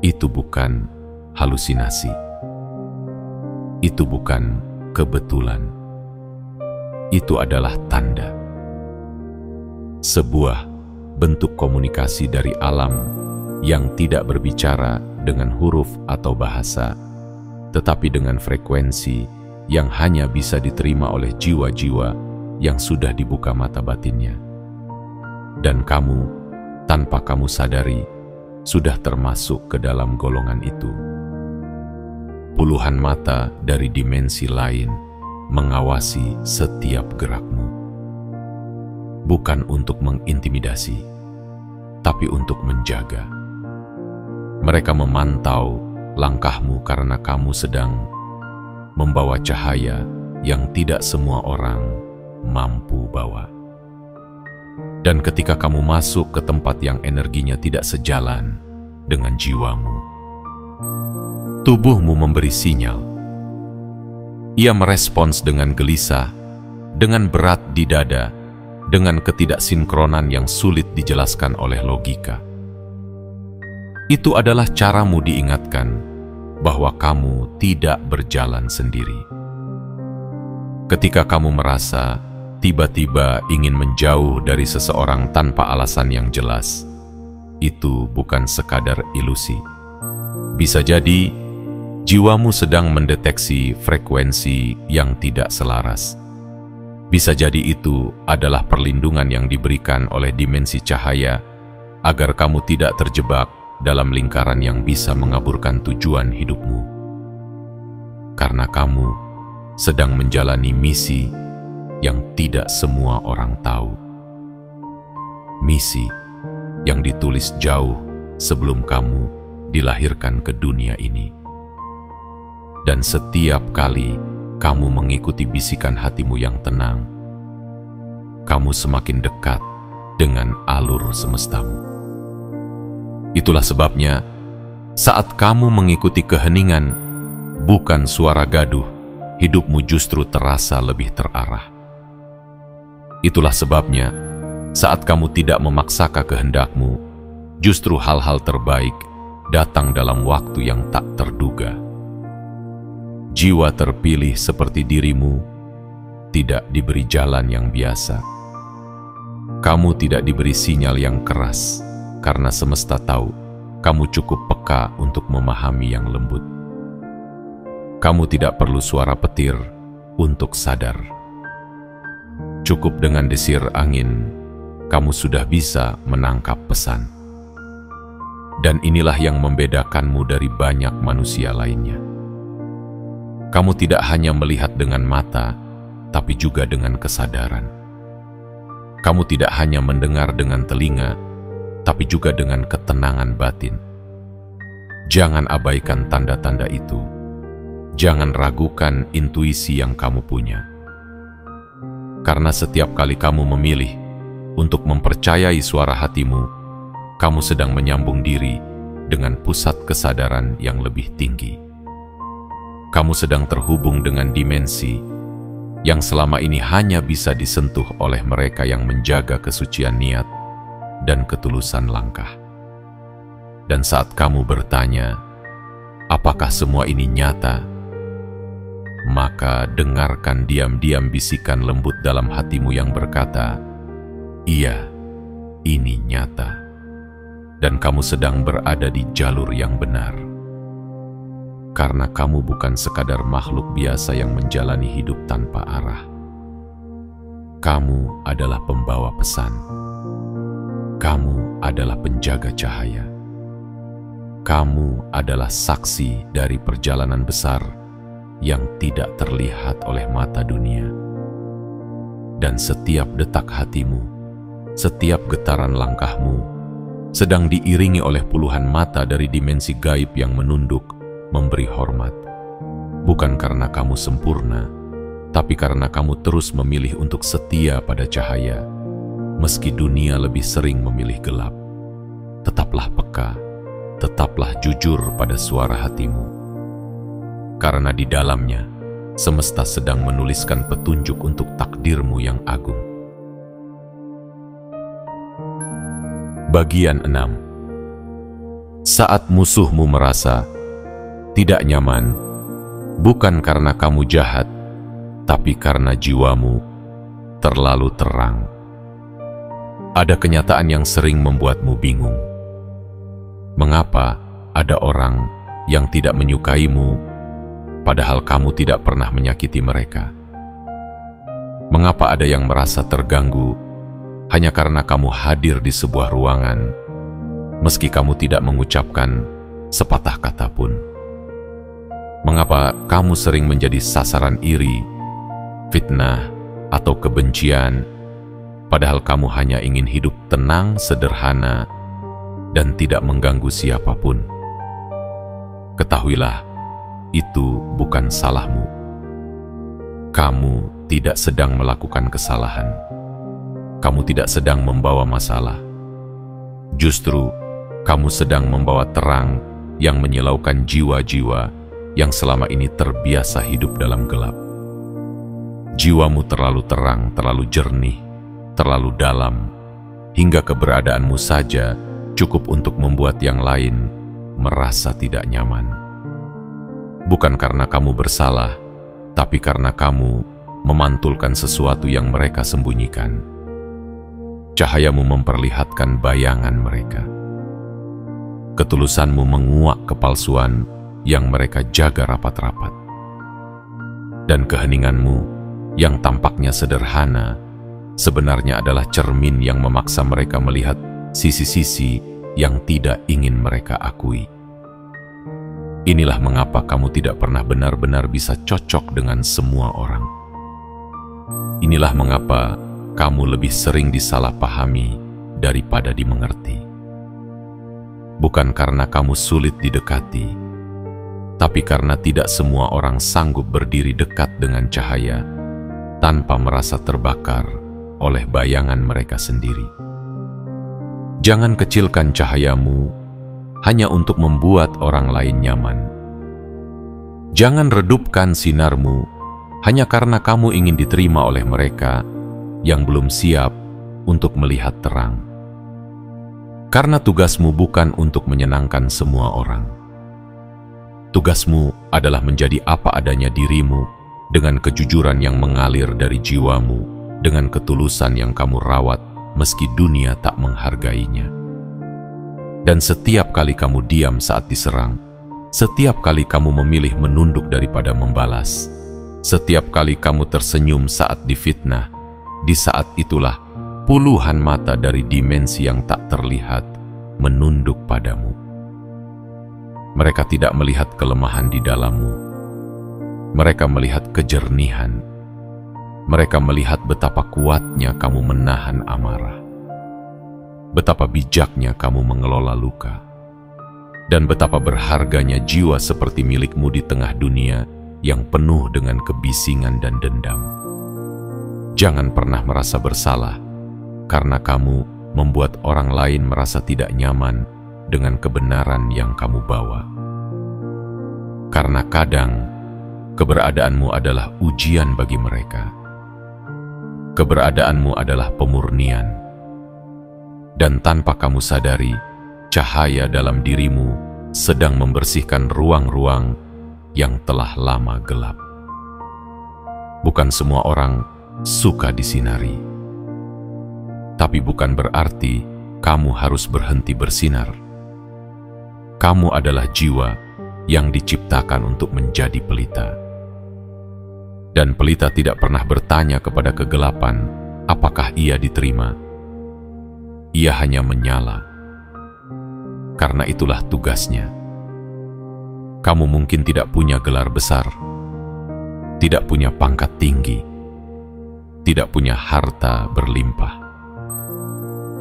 S1: Itu bukan halusinasi. Itu bukan kebetulan. Itu adalah tanda. Sebuah bentuk komunikasi dari alam yang tidak berbicara dengan huruf atau bahasa, tetapi dengan frekuensi yang hanya bisa diterima oleh jiwa-jiwa yang sudah dibuka mata batinnya. Dan kamu, tanpa kamu sadari, sudah termasuk ke dalam golongan itu. Puluhan mata dari dimensi lain mengawasi setiap gerakmu. Bukan untuk mengintimidasi, tapi untuk menjaga. Mereka memantau langkahmu karena kamu sedang membawa cahaya yang tidak semua orang mampu bawa. Dan ketika kamu masuk ke tempat yang energinya tidak sejalan dengan jiwamu, tubuhmu memberi sinyal. Ia merespons dengan gelisah, dengan berat di dada, dengan ketidaksinkronan yang sulit dijelaskan oleh logika. Itu adalah caramu diingatkan bahwa kamu tidak berjalan sendiri. Ketika kamu merasa tiba-tiba ingin menjauh dari seseorang tanpa alasan yang jelas, itu bukan sekadar ilusi. Bisa jadi jiwamu sedang mendeteksi frekuensi yang tidak selaras. Bisa jadi itu adalah perlindungan yang diberikan oleh dimensi cahaya agar kamu tidak terjebak dalam lingkaran yang bisa mengaburkan tujuan hidupmu. Karena kamu sedang menjalani misi yang tidak semua orang tahu. Misi yang ditulis jauh sebelum kamu dilahirkan ke dunia ini. Dan setiap kali kamu mengikuti bisikan hatimu yang tenang, kamu semakin dekat dengan alur semestamu. Itulah sebabnya, saat kamu mengikuti keheningan, bukan suara gaduh, hidupmu justru terasa lebih terarah. Itulah sebabnya, saat kamu tidak memaksakan kehendakmu, justru hal-hal terbaik datang dalam waktu yang tak terduga. Jiwa terpilih seperti dirimu tidak diberi jalan yang biasa. Kamu tidak diberi sinyal yang keras, karena semesta tahu kamu cukup peka untuk memahami yang lembut. Kamu tidak perlu suara petir untuk sadar. Cukup dengan desir angin, kamu sudah bisa menangkap pesan. Dan inilah yang membedakanmu dari banyak manusia lainnya. Kamu tidak hanya melihat dengan mata, tapi juga dengan kesadaran. Kamu tidak hanya mendengar dengan telinga, tapi juga dengan ketenangan batin. Jangan abaikan tanda-tanda itu. Jangan ragukan intuisi yang kamu punya. Karena setiap kali kamu memilih untuk mempercayai suara hatimu, kamu sedang menyambung diri dengan pusat kesadaran yang lebih tinggi. Kamu sedang terhubung dengan dimensi yang selama ini hanya bisa disentuh oleh mereka yang menjaga kesucian niat dan ketulusan langkah. Dan saat kamu bertanya, apakah semua ini nyata? Maka dengarkan diam-diam bisikan lembut dalam hatimu yang berkata, iya, ini nyata. Dan kamu sedang berada di jalur yang benar. Karena kamu bukan sekadar makhluk biasa yang menjalani hidup tanpa arah. Kamu adalah pembawa pesan. Kamu adalah penjaga cahaya. Kamu adalah saksi dari perjalanan besar yang tidak terlihat oleh mata dunia. Dan setiap detak hatimu, setiap getaran langkahmu, sedang diiringi oleh puluhan mata dari dimensi gaib yang menunduk, memberi hormat. Bukan karena kamu sempurna, tapi karena kamu terus memilih untuk setia pada cahaya, meski dunia lebih sering memilih gelap. Tetaplah peka, tetaplah jujur pada suara hatimu. Karena di dalamnya, semesta sedang menuliskan petunjuk untuk takdirmu yang agung. Bagian 6. Saat musuhmu merasa tidak nyaman, bukan karena kamu jahat, tapi karena jiwamu terlalu terang. Ada kenyataan yang sering membuatmu bingung. Mengapa ada orang yang tidak menyukaimu, padahal kamu tidak pernah menyakiti mereka? Mengapa ada yang merasa terganggu hanya karena kamu hadir di sebuah ruangan, meski kamu tidak mengucapkan sepatah kata pun? Mengapa kamu sering menjadi sasaran iri, fitnah, atau kebencian, padahal kamu hanya ingin hidup tenang, sederhana, dan tidak mengganggu siapapun? Ketahuilah, itu bukan salahmu. Kamu tidak sedang melakukan kesalahan. Kamu tidak sedang membawa masalah. Justru, kamu sedang membawa terang yang menyilaukan jiwa-jiwa yang selama ini terbiasa hidup dalam gelap. Jiwamu terlalu terang, terlalu jernih, terlalu dalam, hingga keberadaanmu saja cukup untuk membuat yang lain merasa tidak nyaman. Bukan karena kamu bersalah, tapi karena kamu memantulkan sesuatu yang mereka sembunyikan. Cahayamu memperlihatkan bayangan mereka. Ketulusanmu menguak kepalsuan yang mereka jaga rapat-rapat. Dan keheninganmu yang tampaknya sederhana, sebenarnya adalah cermin yang memaksa mereka melihat sisi-sisi yang tidak ingin mereka akui. Inilah mengapa kamu tidak pernah benar-benar bisa cocok dengan semua orang. Inilah mengapa kamu lebih sering disalahpahami daripada dimengerti. Bukan karena kamu sulit didekati, tapi karena tidak semua orang sanggup berdiri dekat dengan cahaya tanpa merasa terbakar oleh bayangan mereka sendiri. Jangan kecilkan cahayamu hanya untuk membuat orang lain nyaman. Jangan redupkan sinarmu hanya karena kamu ingin diterima oleh mereka yang belum siap untuk melihat terang. Karena tugasmu bukan untuk menyenangkan semua orang. Tugasmu adalah menjadi apa adanya dirimu dengan kejujuran yang mengalir dari jiwamu, dengan ketulusan yang kamu rawat meski dunia tak menghargainya. Dan setiap kali kamu diam saat diserang, setiap kali kamu memilih menunduk daripada membalas, setiap kali kamu tersenyum saat difitnah, di saat itulah puluhan mata dari dimensi yang tak terlihat menunduk padamu. Mereka tidak melihat kelemahan di dalammu. Mereka melihat kejernihan. Mereka melihat betapa kuatnya kamu menahan amarah. Betapa bijaknya kamu mengelola luka. Dan betapa berharganya jiwa seperti milikmu di tengah dunia yang penuh dengan kebisingan dan dendam. Jangan pernah merasa bersalah karena kamu membuat orang lain merasa tidak nyaman dengan kebenaran yang kamu bawa. Karena kadang keberadaanmu adalah ujian bagi mereka. Keberadaanmu adalah pemurnian. Dan tanpa kamu sadari, cahaya dalam dirimu sedang membersihkan ruang-ruang yang telah lama gelap. Bukan semua orang suka disinari. Tapi bukan berarti kamu harus berhenti bersinar. Kamu adalah jiwa yang diciptakan untuk menjadi pelita. Dan pelita tidak pernah bertanya kepada kegelapan, apakah ia diterima. Ia hanya menyala. Karena itulah tugasnya. Kamu mungkin tidak punya gelar besar, tidak punya pangkat tinggi, tidak punya harta berlimpah.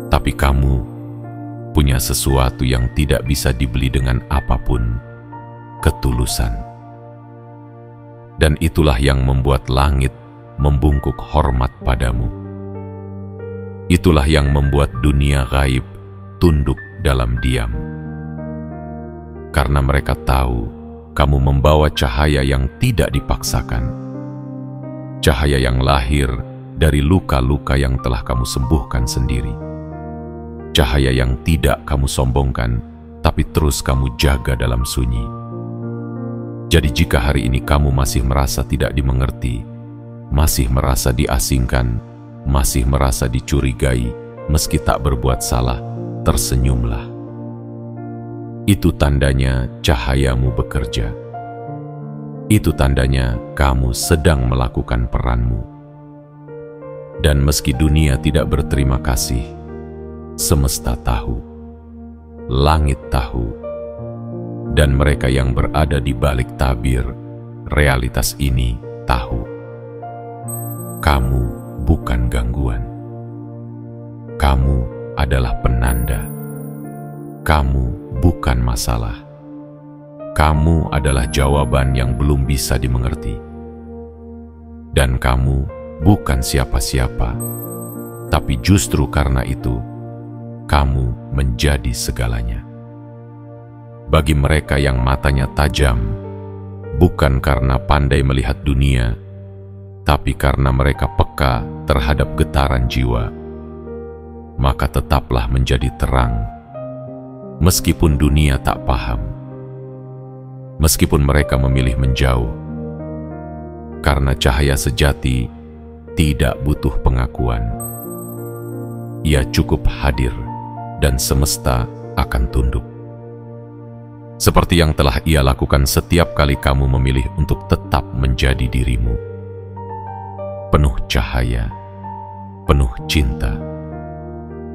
S1: Tapi kamu punya sesuatu yang tidak bisa dibeli dengan apapun, ketulusan. Dan itulah yang membuat langit membungkuk hormat padamu. Itulah yang membuat dunia gaib tunduk dalam diam. Karena mereka tahu kamu membawa cahaya yang tidak dipaksakan. Cahaya yang lahir dari luka-luka yang telah kamu sembuhkan sendiri. Cahaya yang tidak kamu sombongkan, tapi terus kamu jaga dalam sunyi. Jadi jika hari ini kamu masih merasa tidak dimengerti, masih merasa diasingkan, masih merasa dicurigai, meski tak berbuat salah, tersenyumlah. Itu tandanya cahayamu bekerja. Itu tandanya kamu sedang melakukan peranmu. Dan meski dunia tidak berterima kasih, semesta tahu, langit tahu, dan mereka yang berada di balik tabir realitas ini tahu. Kamu bukan gangguan. Kamu adalah penanda. Kamu bukan masalah. Kamu adalah jawaban yang belum bisa dimengerti. Dan kamu bukan siapa-siapa, tapi justru karena itu, kamu menjadi segalanya. Bagi mereka yang matanya tajam, bukan karena pandai melihat dunia, tapi karena mereka peka terhadap getaran jiwa, maka tetaplah menjadi terang, meskipun dunia tak paham, meskipun mereka memilih menjauh, karena cahaya sejati tidak butuh pengakuan. Ia cukup hadir, dan semesta akan tunduk. Seperti yang telah ia lakukan setiap kali kamu memilih untuk tetap menjadi dirimu. penuh cahaya, penuh cinta,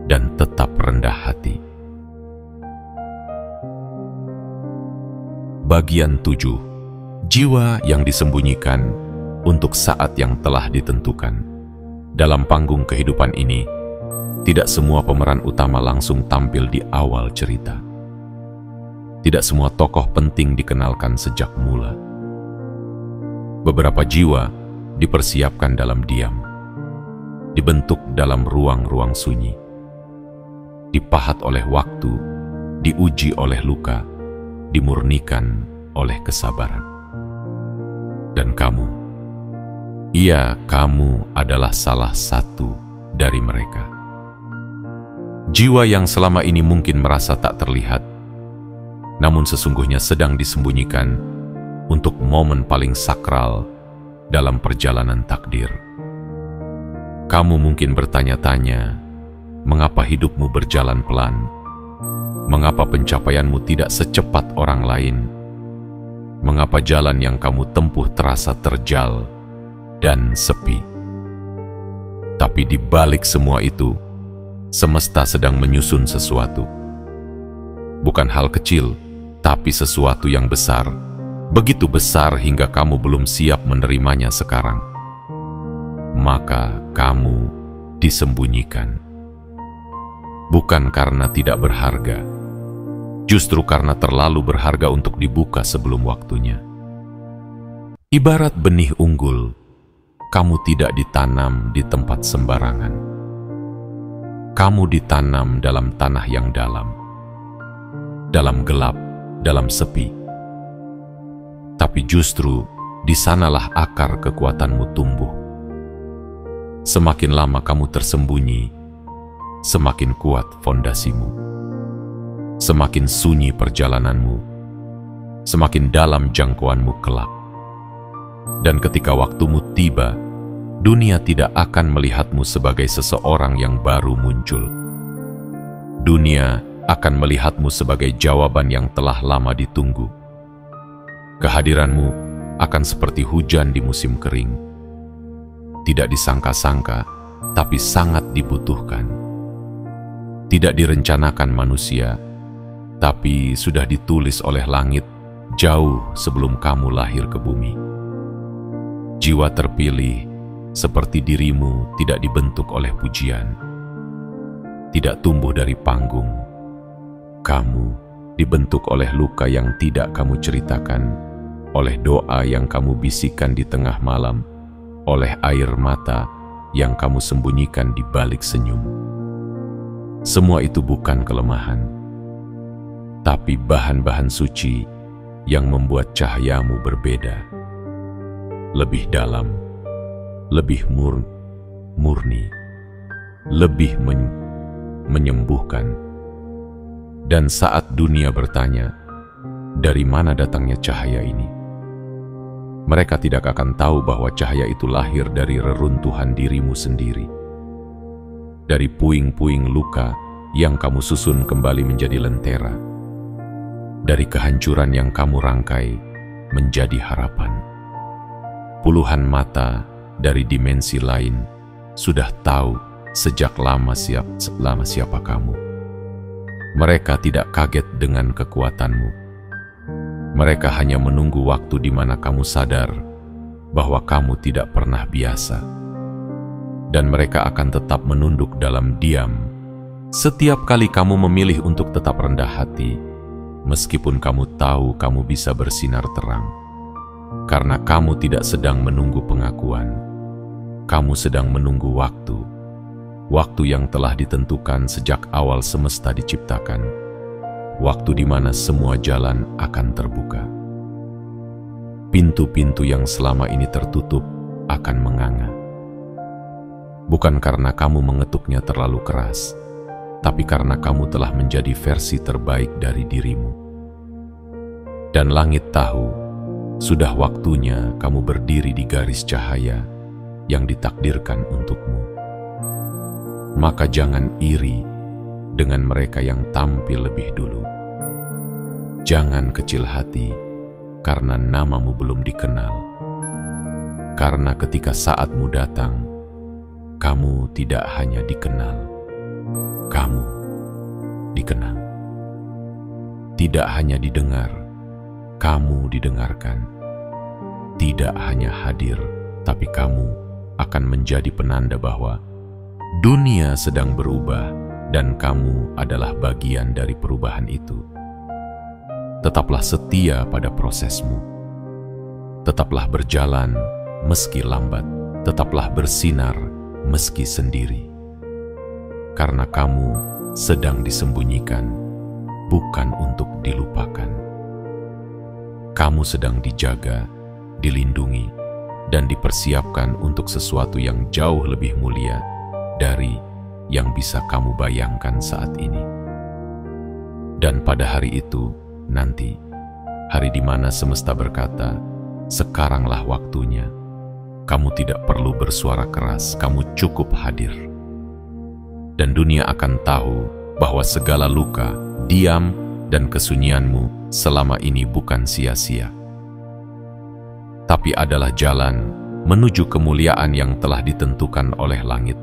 S1: dan tetap rendah hati. Bagian 7. Jiwa yang disembunyikan untuk saat yang telah ditentukan. Dalam panggung kehidupan ini, tidak semua pemeran utama langsung tampil di awal cerita. Tidak semua tokoh penting dikenalkan sejak mula. Beberapa jiwa dipersiapkan dalam diam, dibentuk dalam ruang-ruang sunyi, dipahat oleh waktu, diuji oleh luka, dimurnikan oleh kesabaran. Dan kamu, kamu adalah salah satu dari mereka. Jiwa yang selama ini mungkin merasa tak terlihat, namun sesungguhnya sedang disembunyikan untuk momen paling sakral dalam perjalanan takdir. Kamu mungkin bertanya-tanya, mengapa hidupmu berjalan pelan? Mengapa pencapaianmu tidak secepat orang lain? Mengapa jalan yang kamu tempuh terasa terjal dan sepi? Tapi di balik semua itu, semesta sedang menyusun sesuatu. Bukan hal kecil, tapi sesuatu yang besar. Begitu besar hingga kamu belum siap menerimanya sekarang. Maka kamu disembunyikan. Bukan karena tidak berharga, justru karena terlalu berharga untuk dibuka sebelum waktunya. Ibarat benih unggul, kamu tidak ditanam di tempat sembarangan. Kamu ditanam dalam tanah yang dalam gelap, dalam sepi. Tapi justru di sanalah akar kekuatanmu tumbuh. Semakin lama kamu tersembunyi, semakin kuat fondasimu. Semakin sunyi perjalananmu, semakin dalam jangkauanmu kelak. Dan ketika waktumu tiba, dunia tidak akan melihatmu sebagai seseorang yang baru muncul. Dunia akan melihatmu sebagai jawaban yang telah lama ditunggu. Kehadiranmu akan seperti hujan di musim kering. Tidak disangka-sangka, tapi sangat dibutuhkan. Tidak direncanakan manusia, tapi sudah ditulis oleh langit jauh sebelum kamu lahir ke bumi. Jiwa terpilih seperti dirimu tidak dibentuk oleh pujian, tidak tumbuh dari panggung. Kamu dibentuk oleh luka yang tidak kamu ceritakan, oleh doa yang kamu bisikan di tengah malam, oleh air mata yang kamu sembunyikan di balik senyum. Semua itu bukan kelemahan, tapi bahan-bahan suci yang membuat cahayamu berbeda. Lebih dalam, lebih murni, lebih menyembuhkan. Dan saat dunia bertanya, dari mana datangnya cahaya ini? Mereka tidak akan tahu bahwa cahaya itu lahir dari reruntuhan dirimu sendiri. Dari puing-puing luka yang kamu susun kembali menjadi lentera. Dari kehancuran yang kamu rangkai menjadi harapan. Puluhan mata dari dimensi lain sudah tahu sejak lama siapa kamu. Mereka tidak kaget dengan kekuatanmu. Mereka hanya menunggu waktu di mana kamu sadar bahwa kamu tidak pernah biasa. Dan mereka akan tetap menunduk dalam diam setiap kali kamu memilih untuk tetap rendah hati, meskipun kamu tahu kamu bisa bersinar terang. Karena kamu tidak sedang menunggu pengakuan, kamu sedang menunggu waktu. Waktu yang telah ditentukan sejak awal semesta diciptakan. Waktu di mana semua jalan akan terbuka. Pintu-pintu yang selama ini tertutup akan menganga. Bukan karena kamu mengetuknya terlalu keras, tapi karena kamu telah menjadi versi terbaik dari dirimu. Dan langit tahu, sudah waktunya kamu berdiri di garis cahaya yang ditakdirkan untukmu. Maka jangan iri dengan mereka yang tampil lebih dulu. Jangan kecil hati karena namamu belum dikenal. Karena ketika saatmu datang, kamu tidak hanya dikenal, kamu dikenang. Tidak hanya didengar, kamu didengarkan. Tidak hanya hadir, tapi kamu akan menjadi penanda bahwa dunia sedang berubah dan kamu adalah bagian dari perubahan itu. Tetaplah setia pada prosesmu. Tetaplah berjalan meski lambat. Tetaplah bersinar meski sendiri. Karena kamu sedang disembunyikan, bukan untuk dilupakan. Kamu sedang dijaga, dilindungi, dan dipersiapkan untuk sesuatu yang jauh lebih mulia dari yang bisa kamu bayangkan saat ini. Dan pada hari itu, nanti, hari di mana semesta berkata, sekaranglah waktunya. Kamu tidak perlu bersuara keras, kamu cukup hadir. Dan dunia akan tahu bahwa segala luka, diam, dan kesunyianmu selama ini bukan sia-sia, tapi adalah jalan menuju kemuliaan yang telah ditentukan oleh langit.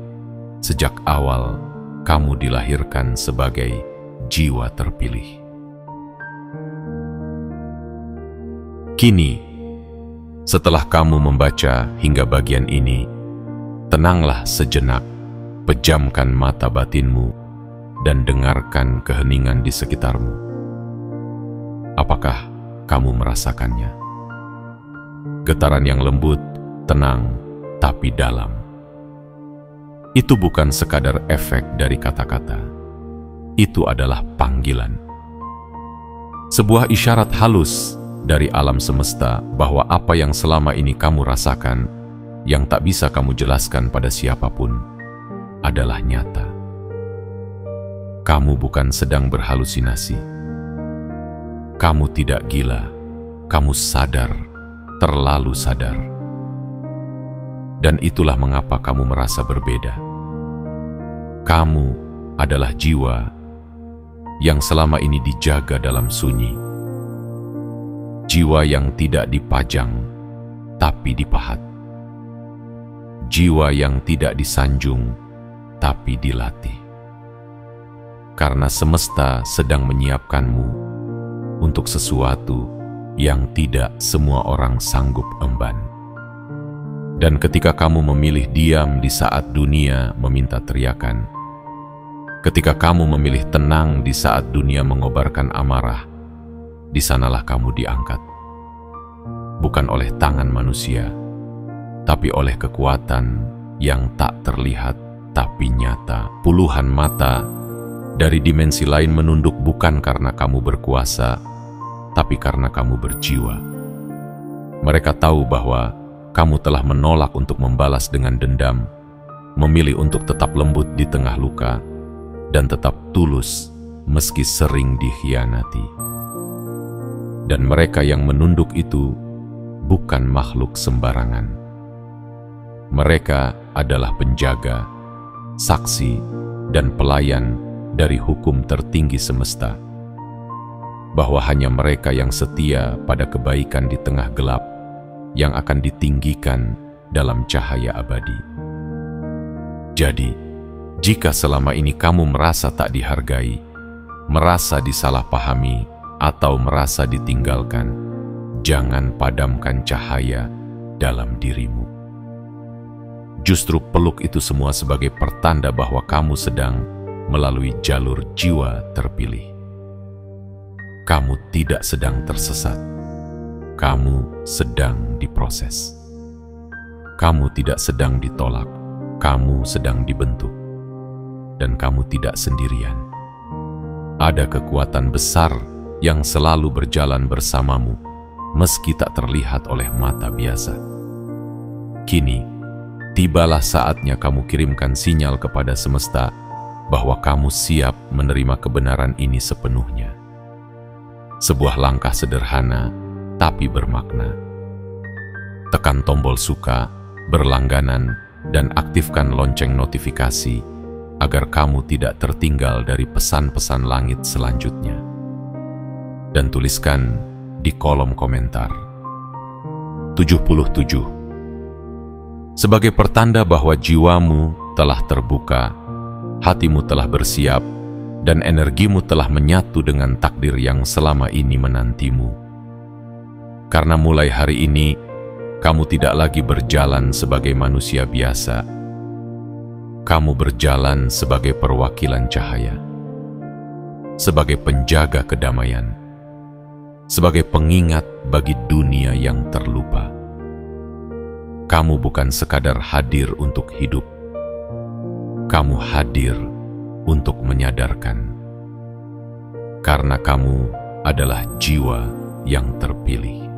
S1: Sejak awal, kamu dilahirkan sebagai jiwa terpilih. Kini, setelah kamu membaca hingga bagian ini, tenanglah sejenak, pejamkan mata batinmu, dan dengarkan keheningan di sekitarmu. Apakah kamu merasakannya? Getaran yang lembut, tenang, tapi dalam. Itu bukan sekadar efek dari kata-kata. Itu adalah panggilan. Sebuah isyarat halus dari alam semesta bahwa apa yang selama ini kamu rasakan, yang tak bisa kamu jelaskan pada siapapun, adalah nyata. Kamu bukan sedang berhalusinasi. Kamu tidak gila. Kamu sadar, terlalu sadar. Dan itulah mengapa kamu merasa berbeda. Kamu adalah jiwa yang selama ini dijaga dalam sunyi. Jiwa yang tidak dipajang, tapi dipahat. Jiwa yang tidak disanjung, tapi dilatih. Karena semesta sedang menyiapkanmu untuk sesuatu yang tidak semua orang sanggup emban. Dan ketika kamu memilih diam di saat dunia meminta teriakan, ketika kamu memilih tenang di saat dunia mengobarkan amarah, di sanalah kamu diangkat. Bukan oleh tangan manusia, tapi oleh kekuatan yang tak terlihat tapi nyata. Puluhan mata dari dimensi lain menunduk bukan karena kamu berkuasa, tapi karena kamu berjiwa. Mereka tahu bahwa kamu telah menolak untuk membalas dengan dendam, memilih untuk tetap lembut di tengah luka, dan tetap tulus meski sering dikhianati. Dan mereka yang menunduk itu bukan makhluk sembarangan. Mereka adalah penjaga, saksi, dan pelayan dari hukum tertinggi semesta, bahwa hanya mereka yang setia pada kebaikan di tengah gelap yang akan ditinggikan dalam cahaya abadi. Jadi, jika selama ini kamu merasa tak dihargai, merasa disalahpahami, atau merasa ditinggalkan, jangan padamkan cahaya dalam dirimu. Justru peluk itu semua sebagai pertanda bahwa kamu sedang melalui jalur jiwa terpilih. Kamu tidak sedang tersesat. Kamu sedang diproses. Kamu tidak sedang ditolak. Kamu sedang dibentuk. Dan kamu tidak sendirian. Ada kekuatan besar yang selalu berjalan bersamamu, meski tak terlihat oleh mata biasa. Kini, tibalah saatnya kamu kirimkan sinyal kepada semesta bahwa kamu siap menerima kebenaran ini sepenuhnya. Sebuah langkah sederhana, tapi bermakna. Tekan tombol suka, berlangganan, dan aktifkan lonceng notifikasi agar kamu tidak tertinggal dari pesan-pesan langit selanjutnya. Dan tuliskan di kolom komentar 77 sebagai pertanda bahwa jiwamu telah terbuka, hatimu telah bersiap, dan energimu telah menyatu dengan takdir yang selama ini menantimu. Karena mulai hari ini, kamu tidak lagi berjalan sebagai manusia biasa. Kamu berjalan sebagai perwakilan cahaya, sebagai penjaga kedamaian, sebagai pengingat bagi dunia yang terlupa. Kamu bukan sekadar hadir untuk hidup. Kamu hadir untuk menyadarkan. Karena kamu adalah jiwa yang terpilih.